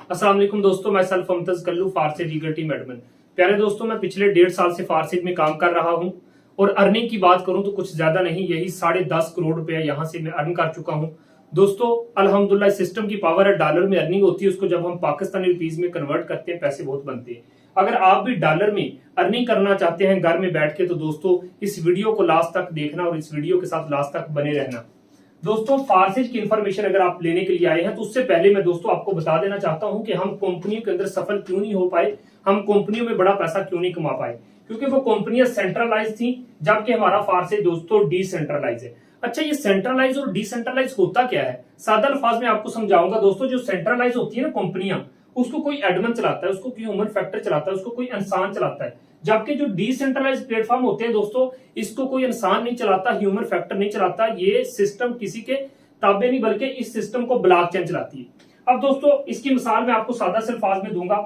अस्सलाम वालेकुम दोस्तों, मैं self Mumtaz Kallu forces eagle team admin. प्यारे दोस्तों, मैं पिछले 1.5 साल से फारसेज में काम कर रहा हूं और अर्निंग की बात करूं तो कुछ ज्यादा नहीं, यही 10.5 करोड़ रुपया यहां से मैं अर्न कर चुका हूं। दोस्तों अल्हम्दुलिल्लाह, सिस्टम की पावर है। डॉलर में अर्निंग होती है, उसको जब हम पाकिस्तानी रुपीज में कन्वर्ट करते हैं पैसे बहुत बनते हैं। अगर आप भी डॉलर में अर्निंग करना चाहते हैं घर में बैठ के, तो दोस्तों इस वीडियो को लास्ट तक देखना और इस वीडियो के साथ लास्ट तक बने रहना। दोस्तों फारसेज की इंफॉर्मेशन अगर आप लेने के लिए आए हैं तो उससे पहले मैं दोस्तों आपको बता देना चाहता हूं कि हम कंपनियों के अंदर सफल क्यों नहीं हो पाए, हम कंपनियों में बड़ा पैसा क्यों नहीं कमा पाए। क्योंकि वो कंपनियां सेंट्रलाइज थी, जबकि हमारा फारसेज दोस्तों डिसेंट्रलाइज है। अच्छा, ये सेंट्रलाइज और डिसेंट्रलाइज होता क्या है, सादा अल्फाज में आपको समझाऊंगा। दोस्तों जो सेंट्रलाइज होती है ना कंपनियां, उसको कोई एडमिन चलाता है, उसको कोई ह्यूमन फैक्टर चलाता है, उसको कोई इंसान चलाता है। जबकि जो डिसेंट्रलाइज प्लेटफॉर्म होते हैं दोस्तों, इसको कोई इंसान नहीं चलाता, ह्यूमन फैक्टर नहीं चलाता, ये सिस्टम किसी के ताबे नहीं, बल्कि इस सिस्टम को ब्लॉकचेन चलाती है। अब दोस्तों इसकी मिसाल मैं आपको सादा से अल्फाज में दूंगा।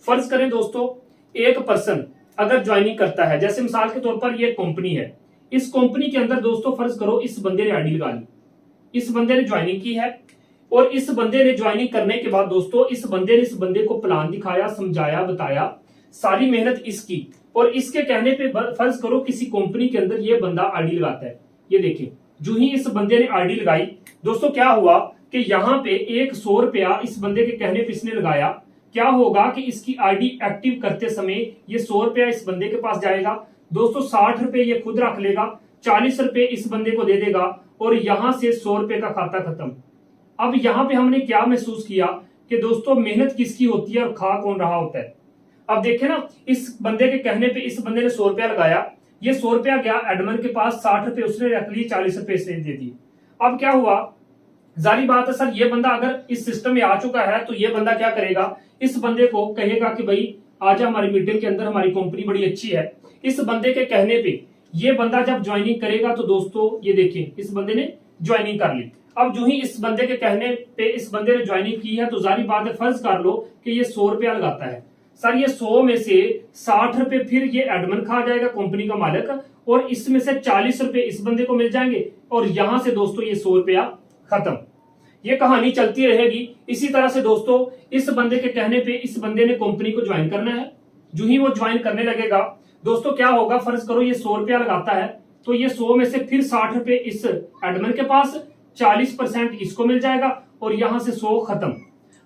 फर्ज करें दोस्तों, एक पर्सन अगर ज्वाइनिंग करता है, जैसे मिसाल के तौर पर ये कंपनी है, इस कंपनी के अंदर दोस्तों फर्ज करो इस बंदे ने आईडी लगा ली, इस बंदे ने ज्वाइनिंग की है, और इस बंदे ने ज्वाइनिंग करने के बाद दोस्तों इस बंदे ने इस बंदे को प्लान दिखाया, समझाया, बताया, सारी मेहनत इसकी, और इसके कहने पे फर्ज करो किसी कंपनी के अंदर ये बंदा आईडी लगाता है। ये देखें, जो ही इस बंदे ने आईडी लगाई दोस्तों, क्या हुआ कि यहाँ पे 100 रुपया इस बंदे के कहने पे इसने लगाया। क्या होगा कि इसकी आईडी एक्टिव करते समय ये 100 रुपया इस बंदे के पास जाएगा। दोस्तों 60 रुपए ये खुद रख लेगा, 40 रुपए इस बंदे को दे देगा, और यहां से 100 रुपए का खाता खत्म। अब यहाँ पे हमने क्या महसूस किया कि दोस्तों मेहनत किसकी होती है और खा कौन रहा होता है। अब देखे ना, इस बंदे के कहने पे इस बंदे ने 100 रुपया लगाया, ये 100 रुपया गया एडमिन के पास, 60 रुपए उसने रख लिए, 40 रुपए इसने दे दिए। अब क्या हुआ, जारी बात है सर, ये बंदा अगर इस सिस्टम में आ चुका है तो ये बंदा क्या करेगा, इस बंदे को कहेगा कि भाई आजा हमारी मीटिंग के अंदर, हमारी कंपनी बड़ी अच्छी है। इस बंदे के कहने पे ये बंदा जब ज्वाइनिंग करेगा तो दोस्तों ये देखिए इस बंदे ने ज्वाइनिंग कर ली। अब जो ही इस बंदे के कहने पे इस बंदे ने ज्वाइनिंग की है, तो जारी बात है, फर्ज कर लो कि ये 100 रुपया लगाता है। सर ये 100 में से 60 रुपए फिर ये एडमिन खा जाएगा, कंपनी का मालिक, और इसमें से 40 रुपए इस बंदे को मिल जाएंगे, और यहां से दोस्तों ये 100 रुपया खत्म। ये कहानी चलती रहेगी। इसी तरह से दोस्तों इस बंदे के कहने पे इस बंदे ने कंपनी को ज्वाइन करना है। जो ही वो ज्वाइन करने लगेगा दोस्तों क्या होगा, फर्ज करो ये 100 रुपया लगाता है, तो ये 100 में से फिर 60 रुपए इस एडमिन के पास, 40% इसको मिल जाएगा, और यहां से 100 खत्म।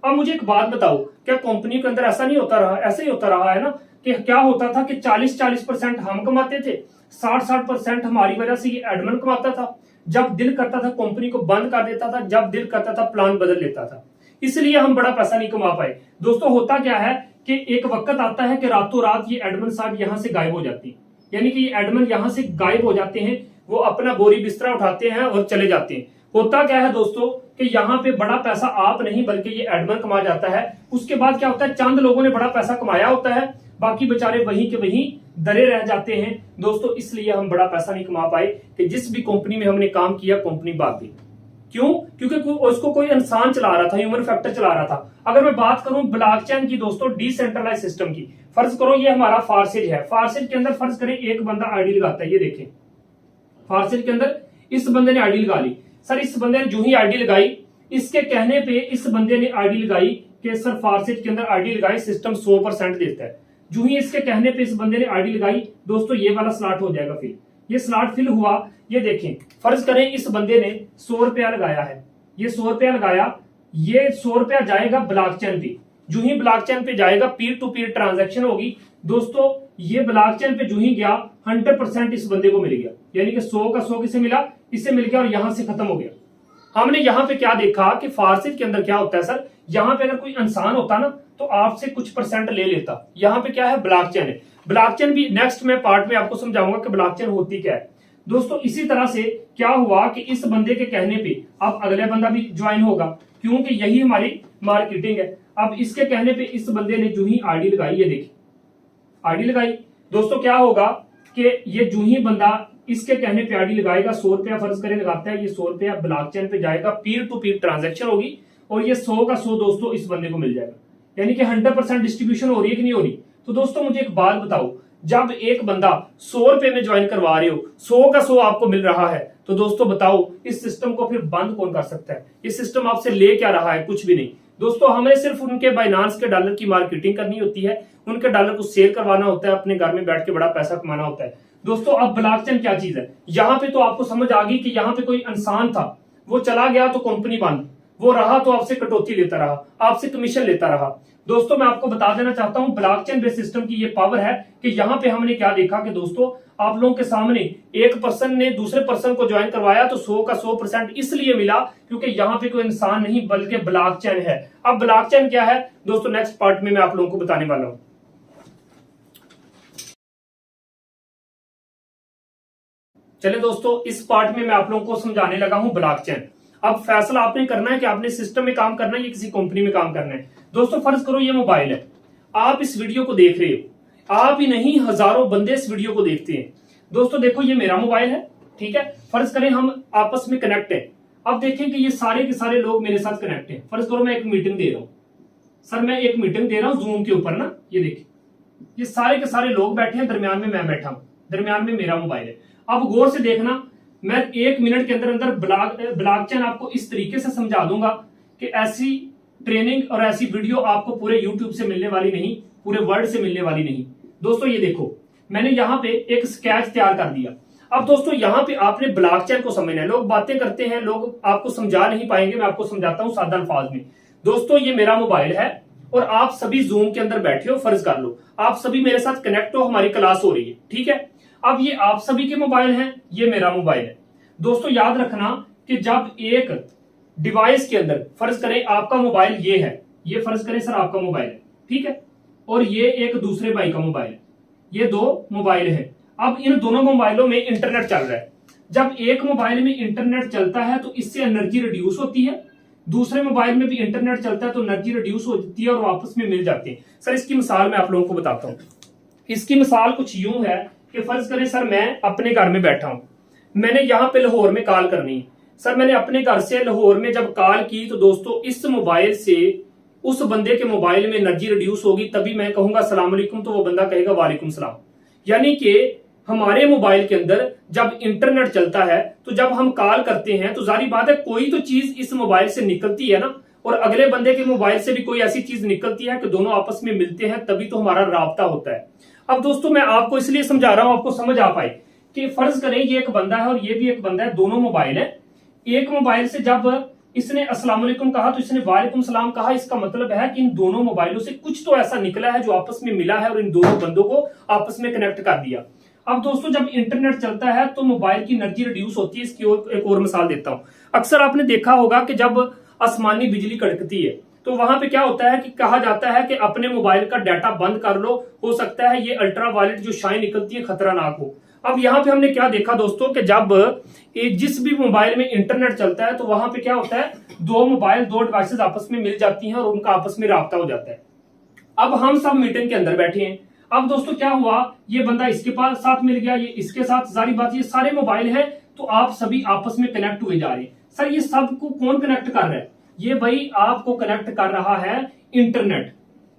अब मुझे एक बात बताओ, क्या कंपनी के अंदर ऐसा नहीं होता रहा, ऐसे ही होता रहा है ना, कि क्या होता था कि 40% हम कमाते थे, 60% हमारी वजह से ये एडमिन कमाता था। जब दिल करता था कंपनी को बंद कर देता था, जब दिल करता था प्लान बदल लेता था, इसलिए हम बड़ा पैसा नहीं कमा पाए। दोस्तों होता क्या है कि एक वक्त आता है कि रातों रात ये एडमिन साहब यहां से गायब हो जाती है, यानी कि ये एडमिन यहां से गायब हो जाते हैं, वो अपना बोरी बिस्तरा उठाते हैं और चले जाते हैं। होता क्या है दोस्तों कि यहाँ पे बड़ा पैसा आप नहीं बल्कि ये एडमिन कमा जाता है। उसके बाद क्या होता है, चंद लोगों ने बड़ा पैसा कमाया होता है, बाकी बेचारे वहीं के वहीं दरे रह जाते हैं। दोस्तों इसलिए हम बड़ा पैसा नहीं कमा पाए कि जिस भी कंपनी में हमने काम किया कंपनी भाग गई। क्यों? क्योंकि उसको कोई इंसान चला रहा था, ह्यूमन फैक्टर चला रहा था। अगर मैं बात करूं ब्लॉकचेन की दोस्तों, डिसेंट्रलाइज सिस्टम की, फर्ज करो ये हमारा फारसेज है। फारसेज के अंदर फर्ज करें एक बंदा आईडी लगाता है, ये देखें फारसेज के अंदर इस बंदे ने आईडी लगा ली। सर इस बंदे ने जो ही आईडी लगाई, इसके कहने पे इस बंदे ने आईडी लगाई कि सर फारसेज के अंदर आईडी लगाई, सिस्टम 100% देता है। जो ही इसके कहने पे इस बंदे ने आईडी लगाई दोस्तों, ये वाला स्लॉट हो जाएगा फिल। ये स्लॉट फिल हुआ, ये देखें फर्ज करें इस बंदे ने 100 रुपया लगाया है, ये 100 रुपया लगाया, ये 100 रुपया जाएगा ब्लॉकचेन पे। जो ही ब्लॉकचेन पे जाएगा, पीर टू पीर ट्रांजैक्शन होगी दोस्तों। ये ब्लॉकचेन पे जो ही गया 100% इस बंदे को मिल गया, यानी कि 100 का 100 किसे मिला, इससे मिल गया, और यहां से खत्म हो गया। हमने यहाँ पे क्या देखा कि फारसेज के अंदर क्या होता है सर, यहाँ पे अगर कोई इंसान होता ना तो आपसे कुछ % ले लेता। यहाँ पे क्या है, ब्लॉकचेन है। ब्लॉकचेन भी नेक्स्ट में पार्ट में आपको समझाऊंगा कि ब्लॉकचेन होती क्या है। दोस्तों इसी तरह से क्या हुआ कि इस बंदे के कहने पे अब अगले बंदा भी ज्वाइन होगा, क्योंकि यही हमारी मार्केटिंग है। अब इसके कहने पे इस बंदे ने जो ही आईडी लगाई, ये देखिए आईडी लगाई दोस्तों, क्या होगा कि ये जो ही बंदा इसके कहने पे आईडी लगाएगा, 100 रुपया फर्ज करे लगाता है, ये 100 रुपया ब्लॉकचेन पे जाएगा, पीर टू पीर ट्रांजैक्शन होगी, और ये 100 का 100 दोस्तों इस बंदे को मिल जाएगा, यानी कि 100% डिस्ट्रीब्यूशन हो रही है कि नहीं हो रही। तो दोस्तों मुझे एक बात बताओ, जब एक बंदा 100 रुपए में ज्वाइन करवा रहे हो, 100 का 100 आपको मिल रहा है, तो दोस्तों बताओ इस सिस्टम को फिर बंद कौन कर सकता है? ये सिस्टम आपसे ले क्या रहा है? कुछ भी नहीं। दोस्तों हमें सिर्फ उनके बाइनांस के डॉलर की मार्केटिंग करनी होती है, उनके डॉलर को सेल करवाना होता है, अपने घर में बैठ के बड़ा पैसा कमाना होता है। दोस्तों अब ब्लॉकचेन क्या चीज है, यहाँ पे तो आपको समझ आ गई कि यहाँ पे कोई इंसान था, वो चला गया तो कंपनी बंद, वो रहा तो आपसे कटौती लेता रहा, आपसे कमीशन लेता रहा। दोस्तों मैं आपको बता देना चाहता हूं ब्लॉकचेन बेस्ड सिस्टम की ये पावर है कि यहाँ पे हमने क्या देखा कि दोस्तों आप लोगों के सामने एक पर्सन ने दूसरे पर्सन को ज्वाइन करवाया तो 100 का 100% इसलिए मिला क्योंकि यहाँ पे कोई इंसान नहीं बल्कि ब्लॉकचेन है। अब ब्लॉकचेन क्या है दोस्तों नेक्स्ट पार्ट में मैं आप लोगों को बताने वाला हूं। चलिए दोस्तों इस पार्ट में मैं आप लोगों को समझाने लगा हूं ब्लॉकचेन। अब फैसला आपने करना है कि आपने सिस्टम में काम करना है या किसी कंपनी में काम करना है। दोस्तों फर्ज करो ये मोबाइल है, आप इस वीडियो को देख रहे हो, आप ही नहीं हजारों बंदे इस वीडियो को देखते हैं। दोस्तों देखो ये मेरा मोबाइल है, ठीक है, फर्ज करें हम आपस में कनेक्ट है। अब देखें कि ये सारे के सारे लोग मेरे साथ कनेक्ट हैं। फर्ज करो मैं एक मीटिंग दे रहा हूं, सर मैं एक मीटिंग दे रहा हूं जूम के ऊपर ना, ये देखिए ये सारे के सारे लोग बैठे हैं, दरमियान में मैं बैठा हूं, दरमियान में मेरा मोबाइल है। अब गौर से देखना, मैं 1 मिनट के अंदर अंदर ब्लॉकचेन आपको इस तरीके से समझा दूंगा कि ऐसी ट्रेनिंग और ऐसी वीडियो आपको पूरे यूट्यूब से मिलने वाली नहीं, पूरे वर्ल्ड से मिलने वाली नहीं। दोस्तों ये देखो मैंने यहाँ पे एक स्केच तैयार कर दिया। अब दोस्तों यहाँ पे आपने ब्लॉकचेन को समझना है। लोग बातें करते हैं, लोग आपको समझा नहीं पाएंगे, मैं आपको समझाता हूँ सादा अल्फाज में। दोस्तों ये मेरा मोबाइल है और आप सभी जूम के अंदर बैठे हो, फर्ज कर लो आप सभी मेरे साथ कनेक्ट हो, हमारी क्लास हो रही है, ठीक है। अब ये आप सभी के मोबाइल हैं, ये मेरा मोबाइल है। दोस्तों याद रखना कि जब एक डिवाइस के अंदर फर्ज करें आपका मोबाइल ये है, ये फर्ज करें सर आपका मोबाइल है, ठीक है, और ये एक दूसरे भाई का मोबाइल है, ये 2 मोबाइल है। अब इन दोनों मोबाइलों में इंटरनेट चल रहा है। जब एक मोबाइल में इंटरनेट चलता है तो इससे एनर्जी रिड्यूस होती है, दूसरे मोबाइल में भी इंटरनेट चलता है तो एनर्जी रिड्यूस होती है और वापस में मिल जाती है। सर इसकी मिसाल मैं आप लोगों को बताता हूं। इसकी मिसाल कुछ यूं है कि फर्ज करें सर मैं अपने घर में बैठा हूं, मैंने यहां पे लाहौर में कॉल करनी है। सर मैंने अपने घर से लाहौर में जब कॉल की तो दोस्तों इस मोबाइल से उस बंदे के मोबाइल में एनर्जी रिड्यूस होगी, तभी मैं कहूंगा अस्सलाम वालेकुम तो वो बंदा कहेगा वालेकुम सलाम। यानी कि हमारे मोबाइल के अंदर जब इंटरनेट चलता है तो जब हम कॉल करते हैं तो जारी बात है कोई तो चीज इस मोबाइल से निकलती है ना, और अगले बंदे के मोबाइल से भी कोई ऐसी चीज निकलती है कि दोनों आपस में मिलते हैं, तभी तो हमारा राब्ता होता है। अब दोस्तों मैं आपको इसलिए समझा रहा हूं आपको समझ आ पाए कि फर्ज करें ये एक बंदा है और ये भी एक बंदा है, दोनों मोबाइल है। एक मोबाइल से जब इसने अस्सलाम वालेकुम कहा तो इसने वालेकुम सलाम कहा, इसका मतलब है कि इन दोनों मोबाइलों से कुछ तो ऐसा निकला है जो आपस में मिला है और इन दोनों बंदों को आपस में कनेक्ट कर दिया। अब दोस्तों जब इंटरनेट चलता है तो मोबाइल की एनर्जी रिड्यूस होती है। इसकी एक और मिसाल देता हूं। अक्सर आपने देखा होगा कि जब आसमानी बिजली कड़कती है तो वहां पे क्या होता है कि कहा जाता है कि अपने मोबाइल का डाटा बंद कर लो, हो सकता है ये अल्ट्रा वायलेट जो शाइन निकलती है खतरनाक हो। अब यहाँ पे हमने क्या देखा दोस्तों कि जब जिस भी मोबाइल में इंटरनेट चलता है तो वहां पे क्या होता है, 2 मोबाइल 2 डिवाइसेस आपस में मिल जाती हैं और उनका आपस में राब्ता हो जाता है। अब हम सब मीटिंग के अंदर बैठे हैं। अब दोस्तों क्या हुआ, ये बंदा इसके पास साथ मिल गया, ये इसके साथ, जारी बात ये सारे मोबाइल है तो आप सभी आपस में कनेक्ट हुए जा रहे हैं। सर ये सब को कौन कनेक्ट कर रहा है, ये भाई आपको कनेक्ट कर रहा है इंटरनेट।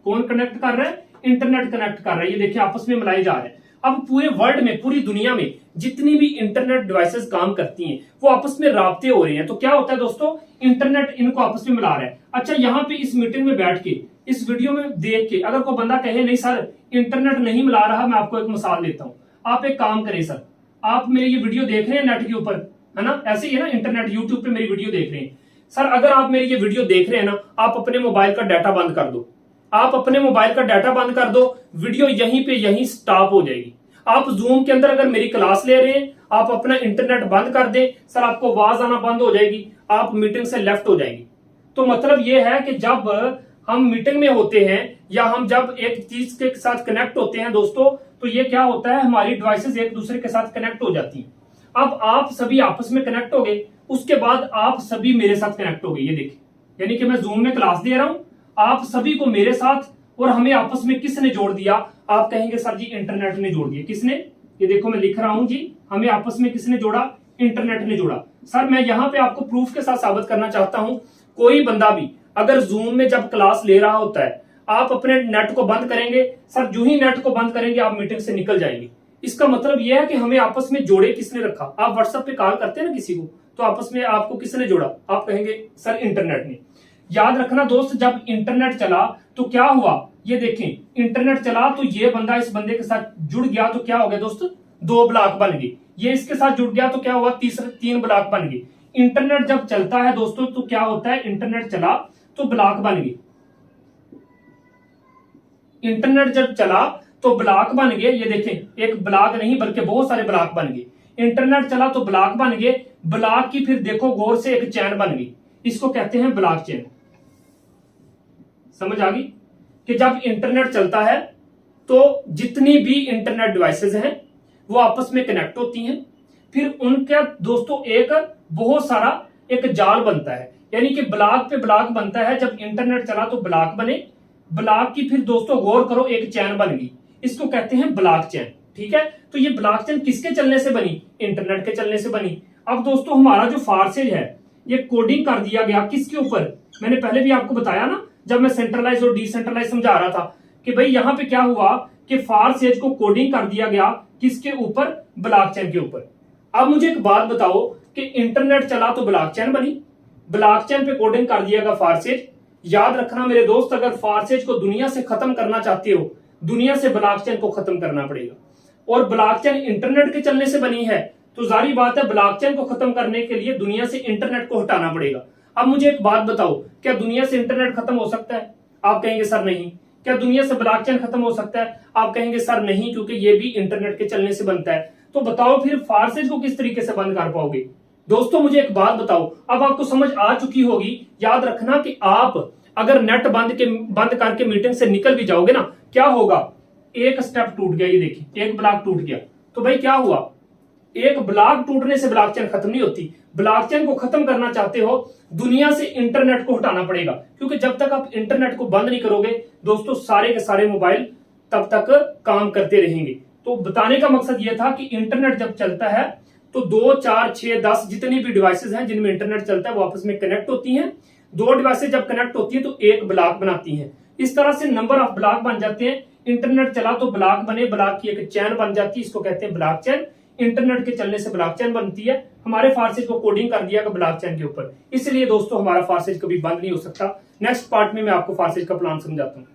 कौन कनेक्ट कर रहा है, इंटरनेट कनेक्ट कर रहा है। ये देखिए आपस में मिलाए जा रहे हैं। अब पूरे वर्ल्ड में, पूरी दुनिया में जितनी भी इंटरनेट डिवाइसेस काम करती हैं वो आपस में राब्ते हो रहे हैं। तो क्या होता है दोस्तों, इंटरनेट इनको आपस में मिला रहा है। अच्छा यहाँ पे इस मीटिंग में बैठ के, इस वीडियो में देख के अगर कोई बंदा कहे नहीं सर इंटरनेट नहीं मिला रहा, मैं आपको एक मिसाल देता हूं। आप एक काम करें सर, आप मेरी ये वीडियो देख रहे हैं नेट के ऊपर, है ना, ऐसे ही है ना, इंटरनेट यूट्यूब पे मेरी वीडियो देख रहे हैं। सर अगर आप मेरी ये वीडियो देख रहे हैं ना, आप अपने मोबाइल का डाटा बंद कर दो, आप अपने मोबाइल का डाटा बंद कर दो, वीडियो यहीं पे यहीं स्टॉप हो जाएगी। आप जूम के अंदर अगर मेरी क्लास ले रहे हैं, आप अपना इंटरनेट बंद कर दें, सर आपको आवाज आना बंद हो जाएगी, आप मीटिंग से लेफ्ट हो जाएगी। तो मतलब ये है कि जब हम मीटिंग में होते हैं या हम जब एक चीज के साथ कनेक्ट होते हैं दोस्तों, तो ये क्या होता है, हमारी डिवाइसेस एक दूसरे के साथ कनेक्ट हो जाती हैं। अब आप सभी आपस में कनेक्ट हो गए, उसके बाद आप सभी मेरे साथ कनेक्ट हो गए। ये देखिए, यानी कि मैं जूम में क्लास दे रहा हूं, आप सभी को मेरे साथ, और हमें आपस में किसने जोड़ दिया, आप कहेंगे सर जी इंटरनेट ने जोड़ दिया। किसने, ये देखो मैं लिख रहा हूं जी, हमें आपस में किसने जोड़ा, इंटरनेट ने जोड़ा। सर मैं यहां पे आपको प्रूफ के साथ साबित करना चाहता हूं, कोई बंदा भी अगर जूम में जब क्लास ले रहा होता है, आप अपने नेट को बंद करेंगे, सर जो ही नेट को बंद करेंगे आप मीटिंग से निकल जाएंगे। इसका मतलब यह है कि हमें आपस में जोड़े किसने रखा। आप व्हाट्सएप पे कॉल करते हैं ना किसी को, तो आपस में आपको किसने जोड़ा, आप कहेंगे सर इंटरनेट ने। याद रखना दोस्त, जब इंटरनेट चला तो क्या हुआ, ये देखें इंटरनेट चला तो ये बंदा इस बंदे के साथ जुड़ गया तो क्या हो गया दोस्त, 2 ब्लॉक बन गए। ये इसके साथ जुड़ गया तो क्या हुआ, 3 ब्लॉक बन गए। इंटरनेट जब चलता है दोस्तों तो क्या होता है, इंटरनेट चला तो ब्लॉक बन गए। इंटरनेट जब चला तो ब्लॉक बन गए, ये देखें एक ब्लॉक नहीं बल्कि बहुत सारे ब्लॉक बन गए। इंटरनेट चला तो ब्लॉक बन गए, ब्लॉक की फिर देखो गौर से एक चैन बन गई, इसको कहते हैं ब्लॉक चेन। समझ आ गई कि जब इंटरनेट चलता है तो जितनी भी इंटरनेट डिवाइसेस हैं वो आपस में कनेक्ट होती हैं, फिर उनका दोस्तों एक बहुत सारा एक जाल बनता है, यानी कि ब्लॉक पे ब्लॉक बनता है। जब इंटरनेट चला तो ब्लॉक बने, ब्लॉक की फिर दोस्तों गौर करो एक चैन बन गई, इसको कहते हैं ब्लॉक चैन। ठीक है, तो ये ब्लॉक चैन किसके चलने से बनी, इंटरनेट के चलने से बनी। अब दोस्तों हमारा जो फारसेज है ये कोडिंग कर दिया गया किसके ऊपर, मैंने पहले भी आपको बताया ना जब मैं सेंट्रलाइज और डिसेंट्रलाइज समझा रहा था कि भाई यहां पे क्या हुआ कि फारसेज को कोडिंग कर दिया गया किसके ऊपर, ब्लॉकचेन के ऊपर। अब मुझे एक बात बताओ कि इंटरनेट चला तो ब्लॉकचेन बनी, ब्लॉकचेन पे कोडिंग कर दिया गया फारसेज। याद रखना मेरे दोस्त, अगर फारसेज को दुनिया से खत्म करना चाहते हो, दुनिया से ब्लॉकचेन को खत्म करना पड़ेगा। और ब्लॉकचेन इंटरनेट के चलने से बनी है तो जारी बात है ब्लॉकचेन को खत्म करने के लिए दुनिया से इंटरनेट को हटाना पड़ेगा। अब मुझे एक बात बताओ, क्या दुनिया से इंटरनेट खत्म हो सकता है, आप कहेंगे सर नहीं। क्या दुनिया से ब्लॉकचेन खत्म हो सकता है, आप कहेंगे सर नहीं, क्योंकि ये भी इंटरनेट के चलने से बनता है। तो बताओ फिर फारसेज को किस तरीके से बंद कर पाओगे। दोस्तों मुझे एक बात बताओ, अब आपको समझ आ चुकी होगी। याद रखना कि आप अगर नेट बंद करके मीटिंग से निकल भी जाओगे ना, क्या होगा, एक स्टेप टूट गया, ये देखिए एक ब्लॉक टूट गया, तो भाई क्या हुआ, एक ब्लॉक टूटने से ब्लॉकचेन खत्म नहीं होती। ब्लॉकचेन को खत्म करना चाहते हो, दुनिया से इंटरनेट को हटाना पड़ेगा, क्योंकि जब तक आप इंटरनेट को बंद नहीं करोगे दोस्तों सारे के सारे मोबाइल तब तक काम करते रहेंगे। तो बताने का मकसद यह था कि इंटरनेट जब चलता है तो 2, 4, 6, 10 जितनी भी डिवाइसेस हैं जिनमें इंटरनेट चलता है वो आपस में कनेक्ट होती हैं। 2 डिवाइसेस जब कनेक्ट होती है तो एक ब्लॉक बनाती हैं। इस तरह से नंबर ऑफ ब्लॉक बन जाते हैं। इंटरनेट चला तो ब्लॉक बने, ब्लॉक की एक चैन बन जाती है, इसको कहते हैं ब्लॉक चैन। इंटरनेट के चलने से ब्लॉकचेन बनती है। हमारे फारसेज को कोडिंग कर दिया ब्लॉकचेन के ऊपर, इसलिए दोस्तों हमारा फारसेज कभी बंद नहीं हो सकता। नेक्स्ट पार्ट में मैं आपको फारसेज का प्लान समझाता हूं।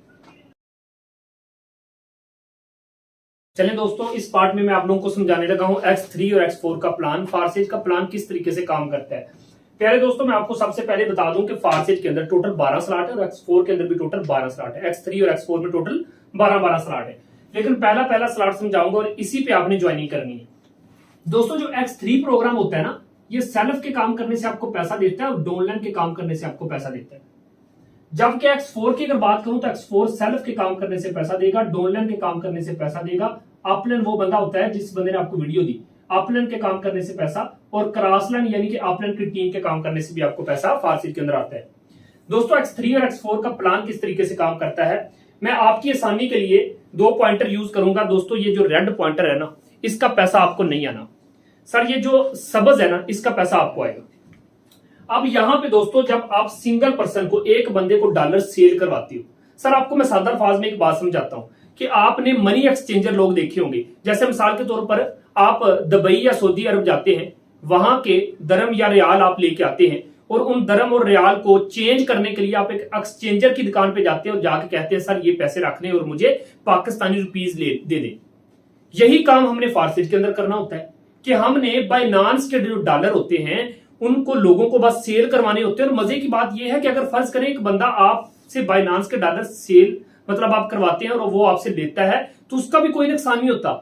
चलिए दोस्तों, इस पार्ट में मैं आप लोगों को समझाने लगा हूं X3 और X4 का प्लान, फारसेज का प्लान किस तरीके से काम करता है। प्यारे दोस्तों, मैं आपको सबसे पहले बता दूं कि फारसेज के अंदर टोटल 12 स्लॉट है और X4 के अंदर भी टोटल 12 स्लॉट है। X3 और X4 में टोटल 12 स्लॉट है, लेकिन पहला स्लॉट समझाऊंगा और इसी पे आपने ज्वाइनिंग करनी है। दोस्तों जो X3 प्रोग्राम होता है ना, ये सेल्फ के काम करने से आपको पैसा देता है और डाउनलाइन के काम करने से आपको पैसा देता है। जबकि X4 की अगर बात करूं तो X4 सेल्फ के काम करने से पैसा देगा, डाउनलाइन के काम करने से पैसा देगा। अपलाइन वो बंदा होता है जिस बंदे ने आपको वीडियो दी, अपलाइन के काम करने से पैसा, और क्रॉसलाइन यानी कि अपलाइन की टीम के काम करने से भी आपको पैसा फारसेज के अंदर आता है। दोस्तों X3 और X4 का प्लान किस तरीके से काम करता है, मैं आपकी आसानी के लिए 2 पॉइंटर यूज करूंगा। दोस्तों ये जो रेड पॉइंटर है ना, इसका पैसा आपको नहीं आना सर, ये जो सब्ज है ना इसका पैसा आपको आएगा। अब यहां पे दोस्तों जब आप सिंगल पर्सन को, एक बंदे को डॉलर सेल करवाती हो, सर आपको मैं सादा अल्फाज में एक बात समझाता हूं कि आपने मनी एक्सचेंजर लोग देखे होंगे। जैसे मिसाल के तौर पर आप दुबई या सऊदी अरब जाते हैं, वहां के दरम या रियाल आप लेके आते हैं और उन दरम और रियाल को चेंज करने के लिए आप एक एक्सचेंजर की दुकान पे जाते हैं और जाके कहते हैं सर ये पैसे रखने और मुझे पाकिस्तानी रुपीज दे दे। यही काम हमने फारसेज के अंदर करना होता है कि हमने बाइनांस के जो डॉलर होते हैं उनको लोगों को बस सेल करवाने होते हैं। और मजे की बात यह है कि अगर फर्ज करें एक बंदा आपसे बाइनांस के डॉलर सेल मतलब आप करवाते हैं और वो आपसे लेता है तो उसका भी कोई नुकसान नहीं होता।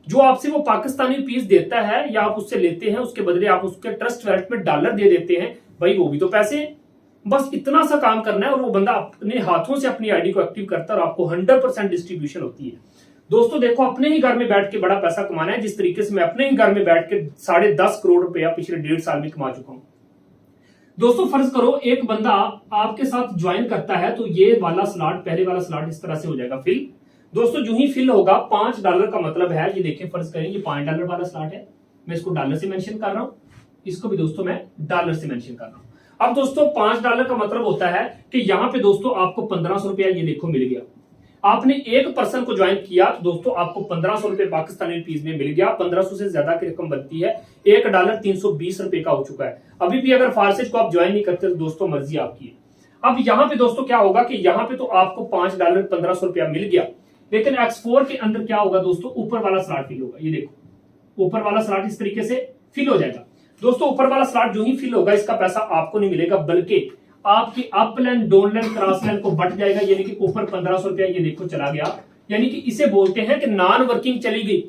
जो आपसे वो पाकिस्तानी रुपीज देता है या आप उससे लेते हैं, उसके बदले आप उसके ट्रस्ट वैलेट में डॉलर दे देते हैं, भाई वो भी तो पैसे हैं। बस इतना सा काम करना है और वो बंदा अपने हाथों से अपनी आईडी को एक्टिव करता है और आपको 100% डिस्ट्रीब्यूशन होती है। दोस्तों देखो, अपने ही घर में बैठ के बड़ा पैसा कमाना है, जिस तरीके से मैं अपने ही घर में बैठ के 10.5 करोड़ रुपया पिछले 1.5 साल में कमा चुका हूं। दोस्तों फर्ज करो एक बंदा आपके साथ ज्वाइन करता है तो ये वाला स्लॉट, पहले वाला स्लॉट इस तरह से हो जाएगा फिल। दोस्तों जो ही फिल होगा $5 का मतलब है, ये देखें फर्ज करें ये $5 वाला स्लॉट है, मैं इसको डॉलर से मेंशन कर रहा हूं, इसको भी दोस्तों मैं डॉलर से मेंशन कर रहा हूं। अब दोस्तों $5 का मतलब होता है कि यहां पे दोस्तों आपको 1500 रुपया ये देखो मिल गया। आपने एक पर्सन को ज्वाइन किया तो दोस्तों आपको 1500 रुपए पाकिस्तानी रुपीज में मिल गया। 1500 से ज्यादा की रकम बनती है, $1 320 रुपए का हो चुका है। अभी भी अगर फारसेज को आप ज्वाइन नहीं करते तो दोस्तों मर्जी आपकी है। अब यहाँ पे दोस्तों क्या होगा कि यहाँ पे तो आपको $5 ₹1500 मिल गया, लेकिन X4 के अंदर क्या होगा दोस्तों, ऊपर वाला स्लॉट फिल होगा। ये देखो ऊपर वाला स्लॉट इस तरीके से फिल हो जाएगा दोस्तों। ऊपर वाला स्लॉट जो ही फिल होगा इसका पैसा आपको नहीं मिलेगा, बल्कि आपकी up line, down line, cross line को बट जाएगा, यानी कि ऊपर ₹1500 ये देखो चला गया। यानी कि इसे बोलते हैं कि नॉन वर्किंग चली गई।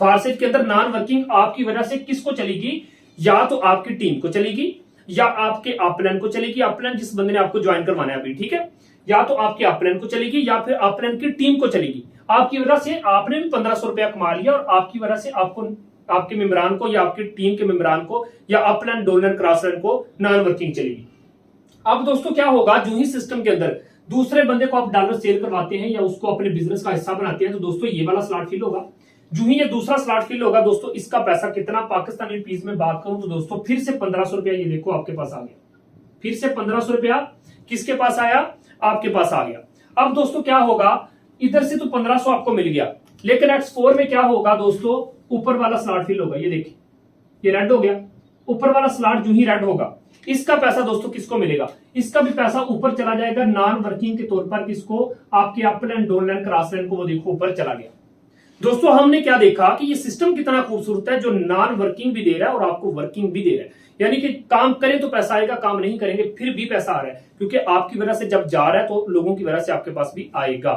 फारसेट के अंदर नॉन वर्किंग आपकी वजह से किसको चलेगी, या तो आपकी टीम को चलेगी, या आपके अपलाइन को चलेगी। अपलाइन जिस बंदे ने आपको ज्वाइन करवाना है अभी, ठीक है, या तो आपके अपलाइन को चलेगी या फिर अपलाइन की टीम को चलेगी। आपकी वजह से आपने भी ₹1500 कमा लिया, और आपकी वजह से आपको, आपके मेंबरान को या आपकी टीम के मेंबरान को या अपलाइन, डाउनलाइन, क्रॉस लाइन को नॉन वर्किंग चलेगी। अब दोस्तों क्या होगा, जो ही सिस्टम के अंदर दूसरे बंदे को आप डॉलर सेल करवाते हैं या उसको अपने बिजनेस का हिस्सा बनाते हैं, तो दोस्तों ये वाला स्लॉट फिल होगा। जो ही ये दूसरा स्लॉट फिल होगा दोस्तों, इसका पैसा कितना, पाकिस्तानी रुपीस में बात करूं तो दोस्तों फिर से ₹1500 ये देखो आपके पास आ गया। फिर से ₹1500 किसके पास आया, आपके पास आ गया। अब दोस्तों क्या होगा, इधर से तो 1500 आपको मिल गया, लेकिन X4 में क्या होगा दोस्तों, ऊपर वाला स्लॉट फिल होगा। ये देखिए ये रेड हो गया, ऊपर वाला स्लॉट जो ही रेड होगा, इसका पैसा दोस्तों किसको मिलेगा, इसका भी पैसा ऊपर चला जाएगा नॉन वर्किंग के तौर पर। किसको, आपके अपलाइन, डाउनलाइन, क्रॉस लाइन को, वो देखो ऊपर चला गया। दोस्तों हमने क्या देखा कि ये सिस्टम कितना खूबसूरत है, जो नॉन वर्किंग भी दे रहा है और आपको वर्किंग भी दे रहा है। यानी कि काम करें तो पैसा आएगा, काम नहीं करेंगे फिर भी पैसा आ रहा है, क्योंकि आपकी वजह से जब जा रहा है तो लोगों की वजह से आपके पास भी आएगा।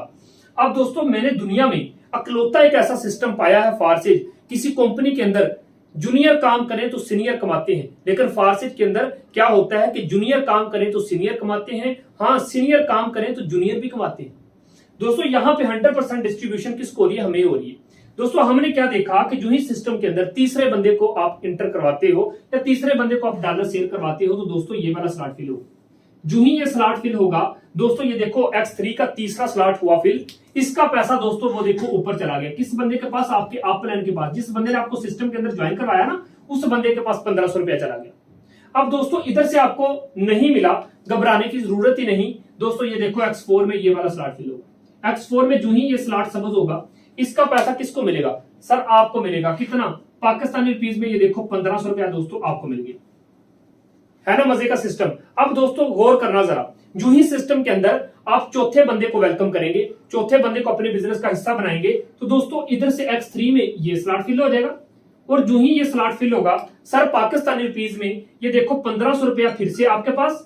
अब दोस्तों मैंने दुनिया में अकलौता एक ऐसा सिस्टम पाया है फारसेज, किसी कंपनी के अंदर जूनियर काम करें तो सीनियर कमाते हैं, लेकिन फारसेज के अंदर क्या होता है कि जूनियर काम करें तो सीनियर कमाते हैं, हाँ सीनियर काम करें तो जूनियर भी कमाते हैं। दोस्तों यहाँ पे 100% डिस्ट्रीब्यूशन किसको हो रही है, हमें हो रही है। दोस्तों हमने क्या देखा कि जो ही सिस्टम के अंदर तीसरे बंदे को आप इंटर करवाते हो या तीसरे बंदे को आप डॉलर सेल करवाते हो, तो दोस्तों ये वाला स्लॉट फिल होगा। जो ही ये स्लॉट फिल होगा दोस्तों, ये देखो X3 का तीसरा स्लॉट हुआ फिल, इसका पैसा दोस्तों वो देखो ऊपर चला गया। किस बंदे के पास, आपके अपलाइन के पास, जिस बंदे ने आपको सिस्टम के अंदर ज्वाइन करवाया ना, उस बंदे के पास ₹1500 चला गया। अब दोस्तों इधर से आपको नहीं मिला, घबराने की जरूरत ही नहीं दोस्तों। ये देखो X4 में ये वाला स्लॉट फिल होगा। X4 में जो ही ये स्लॉट समझ होगा, इसका पैसा किसको मिलेगा, सर आपको मिलेगा। कितना, पाकिस्तानी रुपीस में ये देखो ₹1500 दोस्तों आपको मिल गया, है ना मजे का सिस्टम। अब दोस्तों गौर करना जरा, जो ही सिस्टम के अंदर आप चौथे बंदे को वेलकम करेंगे, चौथे बंदे को अपने बिजनेस का हिस्सा बनाएंगे, तो दोस्तों इधर से X3 में ये स्लॉट फिल हो जाएगा। और जो ही ये स्लॉट फिल होगा सर, पाकिस्तानी रुपीस में ये देखो ₹1500 फिर से आपके पास,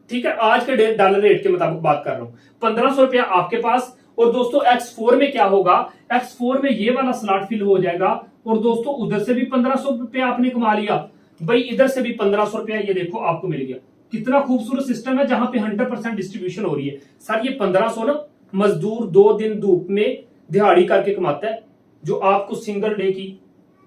ठीक है, आज के डॉलर रेट के मुताबिक बात कर रहा हूं, ₹1500 आपके पास। और दोस्तों X4 में क्या होगा, X4 में ये वाला स्लॉट फिल हो जाएगा, और दोस्तों उधर से भी ₹1500 आपने कमा लिया भाई, इधर से भी ₹1500 ये देखो आपको मिल गया। कितना खूबसूरत सिस्टम है, जहां पे 100% डिस्ट्रीब्यूशन हो रही है। सर ये 1500 ना मजदूर 2 दिन धूप में दिहाड़ी करके कमाता है, जो आपको सिंगल डे की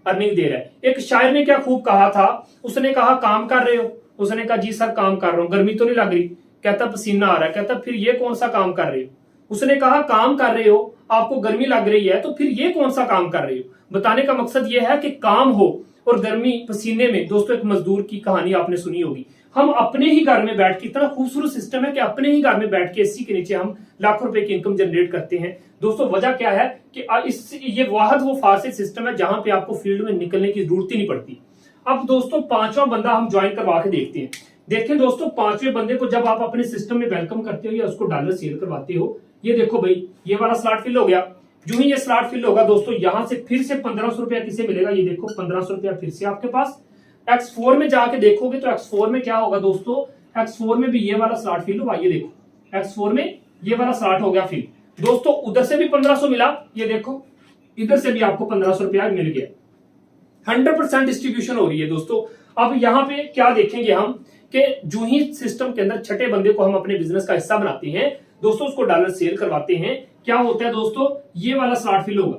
अर्निंग दे रहा है। एक शायर ने क्या खूब कहा था, उसने कहा काम कर रहे हो, उसने कहा जी सर काम कर रहा हूं, गर्मी तो नहीं लग रही, कहता पसीना आ रहा है, कहता फिर ये कौन सा काम कर रहे हो। उसने कहा काम कर रहे हो, आपको गर्मी लग रही है, तो फिर ये कौन सा काम कर रहे हो। बताने का मकसद ये है कि काम हो और गर्मी पसीने में, दोस्तों एक मजदूर की कहानी आपने सुनी होगी। हम अपने ही घर में बैठ के, इतना खूबसूरत सिस्टम है कि अपने ही घर में बैठ के एसी के नीचे हम लाखों रुपए की इनकम जनरेट करते हैं। दोस्तों वजह क्या है कि ये वाहद वो फारसी सिस्टम है जहां पे आपको फील्ड में निकलने की जरूरत ही नहीं पड़ती। अब दोस्तों पांचवा बंदा हम ज्वाइन करवा के देखते हैं। देखें दोस्तों, पांचवें बंदे को जब आप अपने सिस्टम में वेलकम करते हो या उसको डॉलर सेल करवाते हो, ये देखो भाई ये वाला स्लॉट फिल हो गया। जो ही ये स्लॉट फिल होगा दोस्तों, यहां से फिर से ₹1500 किसे मिलेगा, ये देखो ₹1500 फिर से आपके पास। X4 में जाके देखोगे तो X4 में क्या होगा दोस्तों, X4 में भी ये वाला स्लॉट फिल हुआ। ये देखो X4 में ये वाला स्लॉट हो गया फिल दोस्तों, उधर से भी 1500 मिला, ये देखो इधर से भी आपको ₹1500 मिल गया। 100% डिस्ट्रीब्यूशन हो रही है दोस्तों। अब यहाँ पे क्या देखेंगे हम कि जो ही सिस्टम के अंदर छठे बंदे को हम अपने बिजनेस का हिस्सा बनाते हैं दोस्तों, उसको डॉलर सेल करवाते हैं, क्या होता है दोस्तों, ये वाला स्लॉट फिल होगा,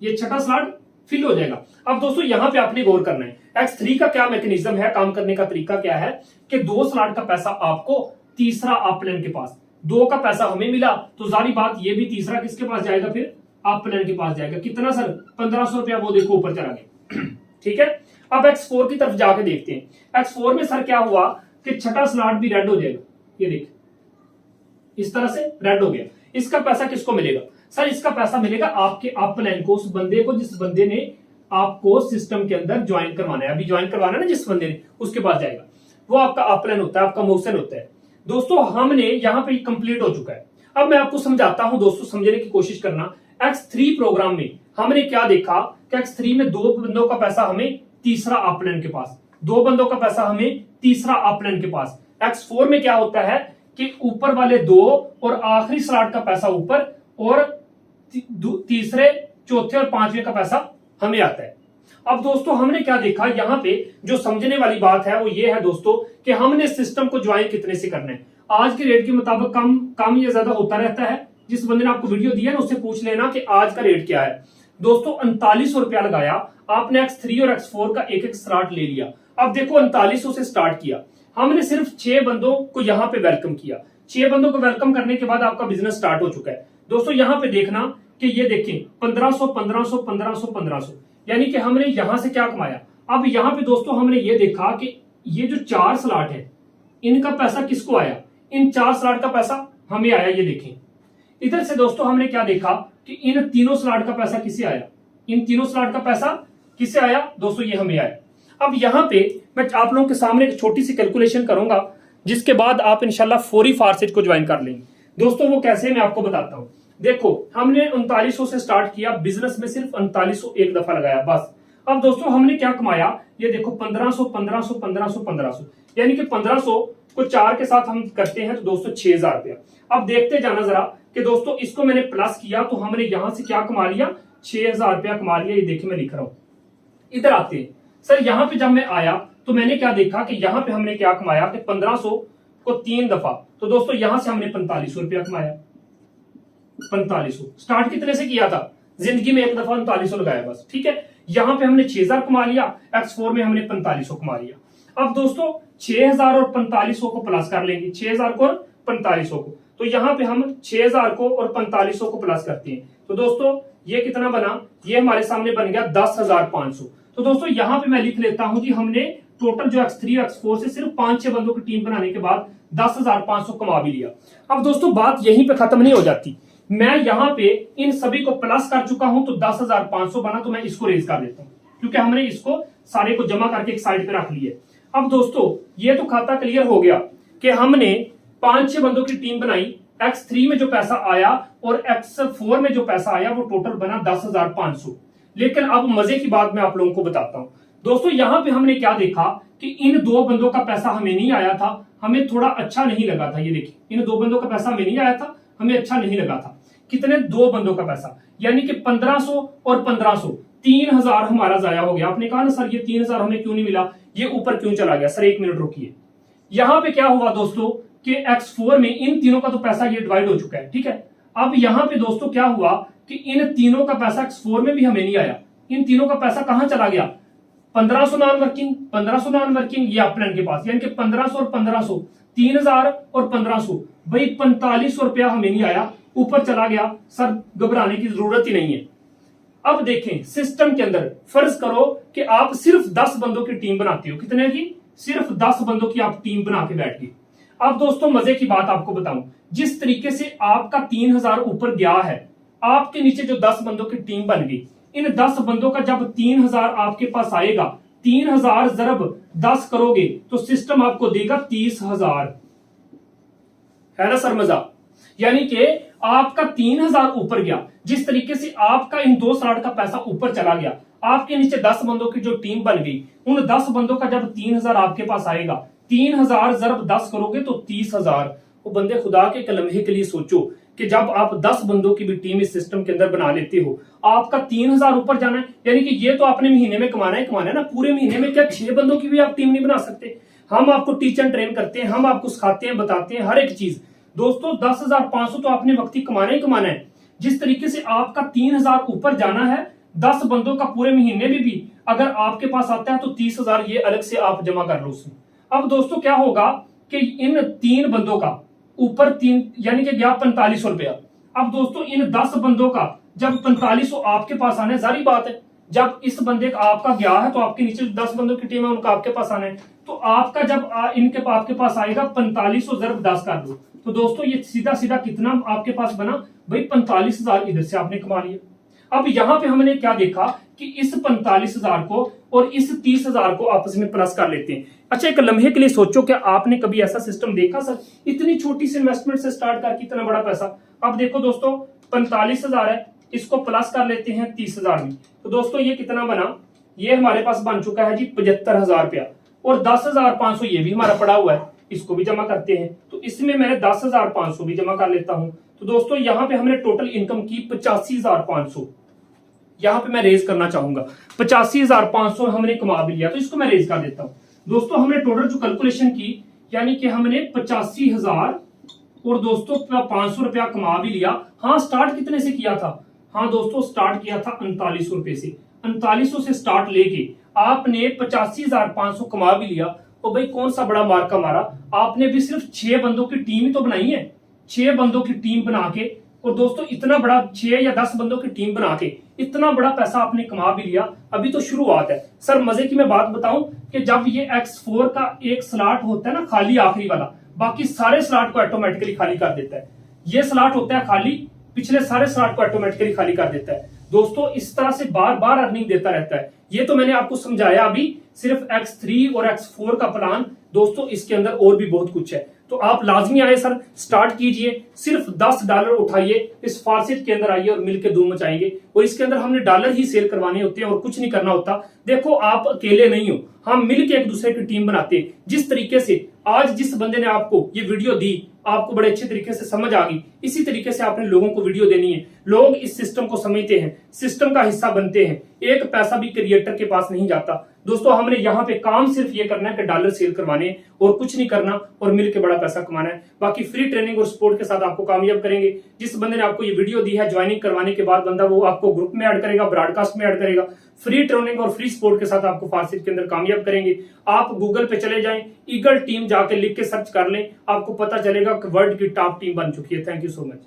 ये छठा स्लॉट फिल हो जाएगा। अब दोस्तों यहाँ पे आपने गौर करना है, X3 का क्या मैकेनिज्म है, काम करने का तरीका क्या है कि 2 स्लॉट का पैसा आपको, तीसरा अपलाइन के पास, 2 का पैसा हमें मिला, तो जारी बात ये भी तीसरा किसके पास जाएगा, फिर अपलाइन के पास जाएगा। कितना सर, ₹1500 वो देखो ऊपर चला गया। ठीक है, अब X4 की तरफ जाके देखते हैं। X4 में सर क्या हुआ कि छठा स्लॉट भी रेड हो जाएगा, ये देख इस तरह से रेड हो गया। इसका पैसा किसको मिलेगा, सर इसका पैसा मिलेगा आपके अपलाइन को, उस बंदे को जिस बंदे ने आपको सिस्टम के अंदर ज्वाइन करवाना है, अभी ज्वाइन करवाना है ना जिस बंदे ने, उसके पास जाएगा। वो आपका अपलाइन होता है, आपका मोशन होता है। दोस्तों हमने यहाँ पे कंप्लीट हो चुका है। अब मैं आपको समझाता हूं दोस्तों, समझने की कोशिश करना। X3 प्रोग्राम में हमने क्या देखा कि X3 में दो बंदों का पैसा हमें तीसरा अपलाइन के पास, दो बंदों का पैसा हमें तीसरा अपलाइन के पास। X4 में क्या होता है कि ऊपर वाले दो और आखिरी स्लॉट का पैसा ऊपर और तीसरे चौथे और पांचवें का पैसा हमें आता है। अब दोस्तों हमने क्या देखा, यहां पे जो समझने वाली बात है वो ये है दोस्तों कि हमने सिस्टम को ज्वाइन कितने से करना है। आज के रेट के मुताबिक कम या ज्यादा होता रहता है। जिस बंदे ने आपको वीडियो दिया ना उससे पूछ लेना कि आज का रेट क्या है। दोस्तों 3900 रुपया लगाया आपने, X3 और X4 का एक एक स्लॉट ले लिया। अब देखो 3900 से स्टार्ट किया हमने, सिर्फ 6 बंदों को यहाँ पे वेलकम किया। 6 बंदों को वेलकम करने के बाद आपका बिजनेस स्टार्ट हो चुका है। दोस्तों यहाँ पे देखना कि ये देखें 1500 1500 1500 1500, यानी कि हमने यहां से क्या कमाया। अब यहां पे दोस्तों हमने ये देखा कि ये जो 4 स्लॉट है इनका पैसा किसको आया, इन 4 स्लॉट का पैसा हमें आया। ये देखें इधर से दोस्तों हमने क्या देखा कि इन तीनों स्लॉट का पैसा किसे आया, इन तीनों स्लॉट का पैसा किसे आया दोस्तों, ये हमें आया। अब यहां पे मैं आप लोगों के सामने एक छोटी सी कैलकुलेशन करूंगा, जिसके बाद आप इंशाल्लाह फौरी फारसेज को ज्वाइन कर लेंगे। दोस्तों वो कैसे मैं आपको बताता हूं। देखो हमने 3900 से स्टार्ट किया, बिजनेस में सिर्फ 3900 एक दफा लगाया बस। अब दोस्तों हमने क्या कमाया, ये देखो 1500 1500 1500 1500, यानी कि 1500 को 4 के साथ हम करते हैं तो दोस्तों 6000 रुपया। अब देखते जाना जरा कि दोस्तों इसको मैंने प्लस किया तो हमने यहां से क्या कमा लिया, 6000 रुपया कमा लिया। ये देखिए मैं लिख रहा हूं, इधर आते हैं सर। यहां पे जब मैं आया तो मैंने क्या देखा कि यहां पे हमने क्या कमाया कि 1500 को 3 दफा, तो दोस्तों यहां से हमने 4500 रुपया कमाया। 4500 स्टार्ट कितने से किया था, जिंदगी में एक दफा 3900 लगाया बस, ठीक है। यहां पे हमने 6000 कमा लिया, X4 में हमने 4500 कमा लिया। अब दोस्तों 6000 और 4500 को प्लस कर लेंगे, 6000 को और 4500 को, तो यहां पे हम 6000 को और 4500 को प्लस करते हैं तो दोस्तों ये कितना बना, ये हमारे सामने बन गया 10,500। तो दोस्तों यहां पे मैं लिख लेता हूं कि हमने टोटल जो X3 और X4 से सिर्फ 5-6 बंदों की टीम बनाने के बाद 10,500 कमा भी लिया। अब दोस्तों बात यहीं पे खत्म नहीं हो जाती, मैं यहां पे इन सभी को प्लस कर चुका हूं तो 10,500 बना, तो मैं इसको रेज कर देता हूं क्योंकि हमने इसको सारे को जमा करके एक साइड पे रख लिया। अब दोस्तों ये तो खाता क्लियर हो गया कि हमने 5-6 बंदों की टीम बनाई, X3 में जो पैसा आया और X4 में जो पैसा आया वो टोटल बना 10,500। लेकिन अब मजे की बात मैं आप लोगों को बताता हूं। दोस्तों यहां पे हमने क्या देखा कि इन 2 बंदों का पैसा हमें नहीं आया था, हमें थोड़ा अच्छा नहीं लगा था। ये देखिए इन 2 बंदों का पैसा हमें नहीं आया था, हमें अच्छा नहीं लगा था। कितने, 2 बंदों का पैसा, यानी कि 1500 और 1500, 3000 हमारा जाया हो गया। आपने कहा ना सर ये 3000 हमें क्यों नहीं मिला, ये ऊपर क्यों चला गया। सर 1 मिनट रुकिए, यहां पे क्या हुआ दोस्तों कि X4 में इन तीनों का तो पैसा ये डिवाइड हो चुका है, ठीक है। अब यहां पे दोस्तों क्या हुआ कि इन तीनों का पैसा X4 में भी हमें नहीं आया, इन तीनों का पैसा कहां चला गया, 1500 नॉन वर्किंग, 1500 नॉन वर्किंग ये अपलाइन के पास, यानी कि 1500 और 1500, 3000 और 1500, भाई 4500 रुपया हमें नहीं आया, ऊपर चला गया। सर घबराने की जरूरत ही नहीं है। अब देखें सिस्टम के अंदर फर्ज करो कि आप सिर्फ 10 बंदों की टीम बनाते हो, कितने की, सिर्फ 10 बंदों की आप टीम बना के बैठ गए। अब दोस्तों मजे की बात आपको बताऊं, जिस तरीके से आपका 3000 ऊपर गया है, आपके नीचे जो 10 बंदों की टीम बन गई, इन 10 बंदों का जब 3000 आपके पास आएगा, 3000 ज़रब 10 करोगे तो सिस्टम आपको देगा 30,000, है ना सर मजा। यानी कि आपका 3000 ऊपर गया, जिस तरीके से आपका इन 2 स्लॉट का पैसा ऊपर चला गया, आपके नीचे 10 बंदों की जो टीम बन गई, उन 10 बंदों का जब 3000 आपके पास आएगा, 3000 ज़रब 10 करोगे तो 30,000। वो बंदे खुदा के लम्हे के लिए सोचो कि जब आप 10 बंदों की भी टीम इस सिस्टम के अंदर बना लेते हो, आपका 3000 ऊपर जाना है। यानी कि ये तो आपने महीने में कमाना है ना, पूरे महीने में क्या 6 बंदों की भी आप टीम नहीं बना सकते। हम आपको टीच एंड ट्रेन करते हैं, हम आपको सिखाते हैं, बताते हैं हर एक चीज। दोस्तों 10,500 तो आपने वक्त ही कमाना है। जिस तरीके से आपका 3000 ऊपर जाना है, 10 बंदों का पूरे महीने में भी अगर आपके पास आता है तो 30,000 ये अलग से आप जमा कर लो उसमें। अब दोस्तों क्या होगा कि इन 3 बंदों का ऊपर 3 यानी कि गया 4500 रुपया। अब दोस्तों इन 10 बंदों का जब 4500 आपके पास आना है, जारी बात है जब इस बंदे का आपका गया है तो आपके नीचे 10 बंदों की टीम है उनका आपके पास आना है, तो आपका जब इनके आपके पास आएगा 4500 ज़रब 10 कर दो, तो दोस्तों ये सीधा सीधा कितना आपके पास बना भाई 45,000 इधर से आपने कमा लिया। अब यहां पे हमने क्या देखा कि कि इस 45,000 को और इस 30,000 को आपस में प्लस कर लेते हैं। अच्छा, एक लम्हे के लिए सोचो, क्या आपने कभी ऐसा सिस्टम देखा सर? इतनी छोटी सी इन्वेस्टमेंट से स्टार्ट करके इतना बड़ा पैसा। अब देखो दोस्तों, 45,000 है, इसको प्लस कर लेते हैं 30,000 में, तो दोस्तों ये कितना बना? ये हमारे पास बन चुका है जी 75,000 रुपया, और 10,500 ये भी हमारा पड़ा हुआ है, इसको भी जमा करते हैं। तो इसमें मैंने 10,500 भी जमा कर लेता हूं। तो दोस्तों यहाँ पे हमने टोटल इनकम की 85,500, यहाँ पे मैं रेज करना चाहूंगा। 85,500 हमने कमा भी लिया, तो इसको मैं रेज कर देता हूँ। दोस्तों हमने टोटल जो कैलकुलेशन की, यानी कि हमने 85,000 और दोस्तों 500 रुपया कमा भी लिया। हाँ, स्टार्ट कितने से किया था? हाँ दोस्तों, स्टार्ट किया था 3900 रुपए से। 3900 से स्टार्ट लेके आपने 85,500 कमा भी लिया। तो भाई कौन सा बड़ा मार्का मारा आपने? भी सिर्फ 6 बंदों की टीम ही तो बनाई है। 6 बंदों की टीम बना के, और दोस्तों इतना बड़ा 6 या 10 बंदों की टीम बना के इतना बड़ा पैसा आपने कमा भी लिया। अभी तो शुरुआत है सर। मजे की मैं बात बताऊं कि जब ये X4 का एक स्लॉट होता है ना खाली, आखिरी वाला, बाकी सारे स्लॉट को ऑटोमेटिकली खाली कर देता है। ये स्लॉट होता है खाली, पिछले सारे स्लॉट को ऑटोमेटिकली खाली कर देता है। दोस्तों इस तरह से बार बार अर्निंग देता रहता है। ये तो मैंने आपको समझाया अभी सिर्फ X3 और X4 का प्लान। दोस्तों इसके अंदर और भी बहुत कुछ है, तो आप लाजमी आए सर, स्टार्ट कीजिए। सिर्फ $10 उठाइए, इस फार्सिट के अंदर आइए और मिलकर धूम मचाएंगे। और इसके अंदर हमने डॉलर ही सेल करवाने होते हैं और कुछ नहीं करना होता। देखो आप अकेले नहीं हो, हम मिलकर एक दूसरे की टीम बनाते हैं। जिस तरीके से आज जिस बंदे ने आपको ये वीडियो दी, आपको बड़े अच्छे तरीके से समझ आ गई, इसी तरीके से आपने लोगों को वीडियो देनी है। लोग इस सिस्टम को समझते हैं, सिस्टम का हिस्सा बनते हैं। एक पैसा भी क्रिएटर के पास नहीं जाता। दोस्तों हमने यहाँ पे काम सिर्फ ये करना है कि डॉलर सेल करवाने और कुछ नहीं करना, और मिलकर बड़ा पैसा कमाना है। बाकी फ्री ट्रेनिंग और सपोर्ट के साथ आपको कामयाब करेंगे। जिस बंदे ने आपको ये वीडियो दी है, ज्वाइनिंग करवाने के बाद बंदा वो आपको ग्रुप में ऐड करेगा, ब्रॉडकास्ट में ऐड करेगा। फ्री ट्रेनिंग और फ्री सपोर्ट के साथ आपको फार्सिट के अंदर कामयाब करेंगे। आप गूगल पे चले जाएं, ईगल टीम जाके लिख के सर्च कर लें, आपको पता चलेगा कि वर्ल्ड की टॉप टीम बन चुकी है। Thank you so much.